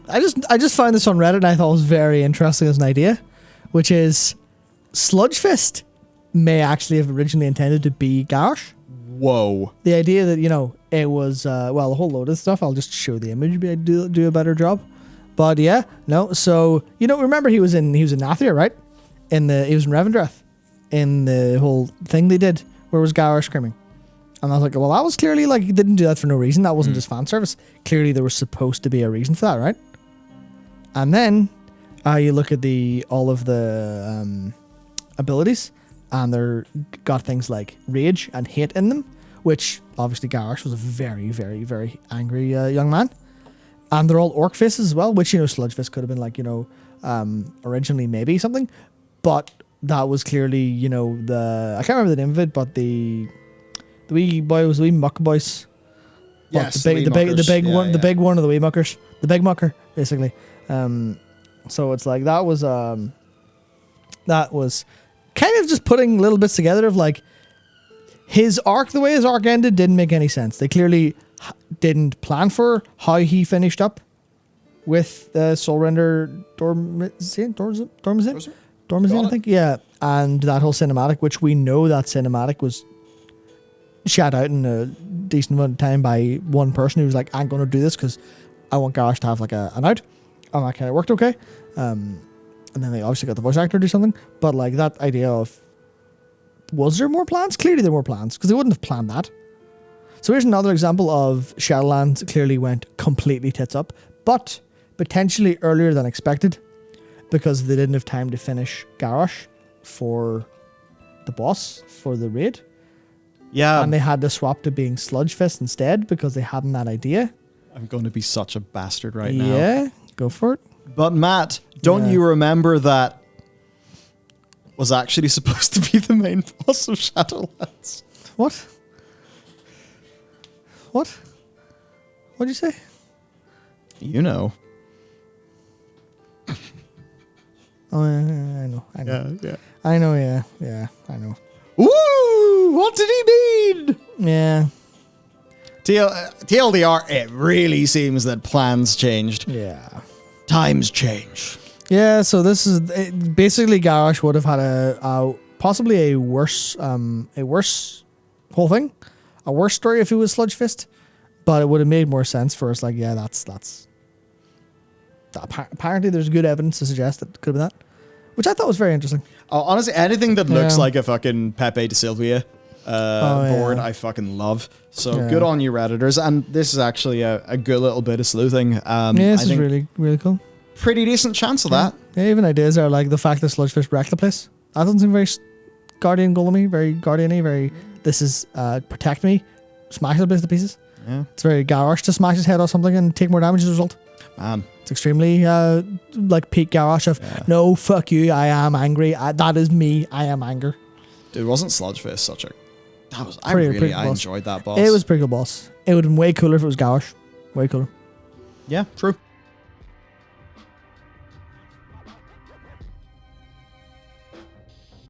I just found this on Reddit and I thought it was very interesting as an idea, which is Sludge Fist may actually have originally intended to be Garrosh. Whoa. The idea that, it was, a whole load of stuff. I'll just show the image, maybe I do a better job. But yeah, no. So, remember he was in Nathria, right? He was in Revendreth in the whole thing they did where it was Garrosh screaming. And I was like, well, that was clearly like, he didn't do that for no reason. That wasn't just fan service. Clearly there was supposed to be a reason for that, right? And then you look at all of the abilities, and they're got things like rage and hate in them, which obviously Garrosh was a very, very, very angry young man. And they're all orc faces as well, which, Sludge Fist could have been like, originally maybe something. But that was clearly, I can't remember the name of it, but the wee boys, the wee muck boys. Yes, the big one of the wee muckers. The big mucker, basically. So it's like that was kind of just putting little bits together of like his arc. The way his arc ended didn't make any sense. They clearly didn't plan for how he finished up with Soulrender Dormazin, I think. Yeah, and that whole cinematic, which we know that cinematic was shot out in a decent amount of time by one person who was like, I'm going to do this because I want Garrosh to have like an out. And that kind of worked okay. And then they obviously got the voice actor to do something. But like that idea of, was there more plans? Clearly there were plans because they wouldn't have planned that. So here's another example of Shadowlands clearly went completely tits up, but potentially earlier than expected because they didn't have time to finish Garrosh for the boss, for the raid. Yeah. And they had to swap to being Sludge Fist instead because they hadn't that idea. I'm going to be such a bastard right now. Yeah, go for it. But Matt, don't you remember that was actually supposed to be the main boss of Shadowlands? What? What'd you say? You know. Oh, I know. Yeah. I know, yeah, I know. Ooh, what did he mean? Yeah. TLDR, it really seems that plans changed. Yeah. Times change. Yeah, so this is basically Garrosh would have had a possibly a worse whole thing, a worse story if he was Sludge Fist, but it would have made more sense for us. Like, yeah, that's apparently there's good evidence to suggest that it could have been that, which I thought was very interesting. Oh, honestly, anything that looks like a fucking Pepe de Silvia board, I fucking love. So good on you, Redditors. And this is actually a good little bit of sleuthing. This is really, really cool. Pretty decent chance of that. Yeah, even ideas are like the fact that Sludgefish wrecked the place. That doesn't seem very Guardian Golem-y, very Guardian-y, very, this is protect me, smash the place to pieces. Yeah. It's very Garrosh to smash his head off something and take more damage as a result. Man. It's extremely like peak Garrosh of, no, fuck you, I am angry. That is me, I am anger. Dude, wasn't Sludgefish such a... I enjoyed that boss. It was a pretty cool boss. It would have been way cooler if it was Garrosh. Way cooler. Yeah, true.